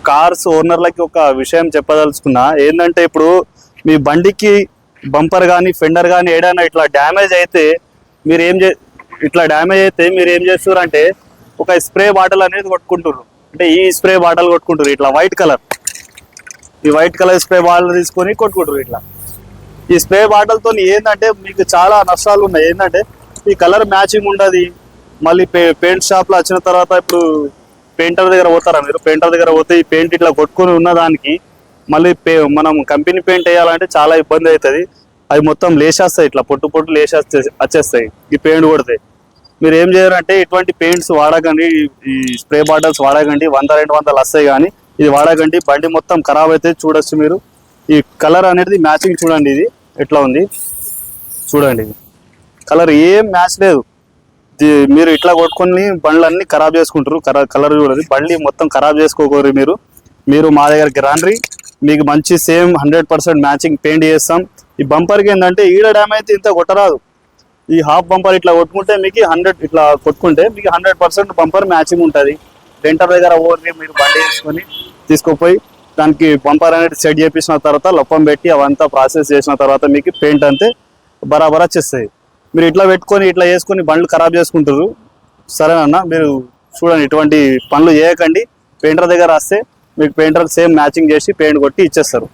Cars ఓనర్లకి ఒక విషయం చెప్పదలుచుకున్నా. ఏంటంటే ఇప్పుడు మీ బండికి బంపర్ కానీ ఫెండర్ కానీ ఏదైనా ఇట్లా డ్యామేజ్ అయితే మీరు ఏం చేస్తారంటే ఒక స్ప్రే బాటిల్ అనేది కొట్టుకుంటారు. అంటే ఈ స్ప్రే బాటిల్ కొట్టుకుంటారు ఇట్లా ఈ వైట్ కలర్ స్ప్రే బాటిల్ తీసుకొని కొట్టుకుంటారు. ఇట్లా ఈ స్ప్రే బాటిల్తో ఏంటంటే మీకు చాలా నష్టాలు ఉన్నాయి. ఏంటంటే ఈ కలర్ మ్యాచింగ్ ఉండదు. మళ్ళీ పెయింట్ షాప్లో వచ్చిన తర్వాత ఇప్పుడు పెయింటర్ దగ్గర పోతారా మీరు? పెయింటర్ దగ్గర పోతే ఈ పెయింట్ ఇట్లా కొట్టుకొని ఉన్న దానికి మళ్ళీ మనం కంపెనీ పెయింట్ వేయాలంటే చాలా ఇబ్బంది అవుతుంది. అవి మొత్తం లేచేస్తాయి, ఇట్లా పొట్టు వచ్చేస్తాయి ఈ పెయింట్ కొడితే. మీరు ఏం చేయాలంటే ఇటువంటి పెయింట్స్ వాడకండి, ఈ స్ప్రే బాటిల్స్ వాడకండి. 100-200 వస్తాయి కానీ ఇది వాడకండి. బండి మొత్తం ఖరాబ్ అయితే చూడొచ్చు మీరు. ఈ కలర్ అనేది మ్యాచింగ్ చూడండి, ఇది ఎట్లా ఉంది చూడండి. కలర్ ఏం మ్యాచ్ లేదు. మీరు ఇట్లా కొట్టుకొని బండ్లన్నీ ఖరాబ్ చేసుకుంటారు. కలర్ చూడండి, బండి మొత్తం ఖరాబ్ చేసుకోకూరు. మీరు మా దగ్గరికి రండి, మీకు మంచి సేమ్ 100% మ్యాచింగ్ పెయింట్ చేస్తాం. ఈ బంపర్కి ఏంటంటే ఈడ డ్యామేజ్ అయితే ఇంత కొట్టరాదు. ఈ హాఫ్ బంపర్ ఇట్లా కొట్టుకుంటే మీకు 100% బంపర్ మ్యాచింగ్ ఉంటుంది. రెంటర్ దగ్గర ఓన్లీ మీరు బండి తీసుకుపోయి దానికి బంపర్ అనేది సెట్ చేపించిన తర్వాత లొప్పం పెట్టి అవంతా ప్రాసెస్ చేసిన తర్వాత మీకు పెయింట్ అంతే బరాబర్ వచ్చేస్తుంది. మీరు ఇట్లా పెట్టుకొని ఇట్లా వేసుకొని బండ్లు ఖరాబ్ చేసుకుంటారు. సరేనన్నా, మీరు చూడండి ఇటువంటి పనులు చేయకండి. పెయింటర్ దగ్గర వస్తే మీకు పెయింటర్ సేమ్ మ్యాచింగ్ చేసి పెయింట్ కొట్టి ఇచ్చేస్తారు.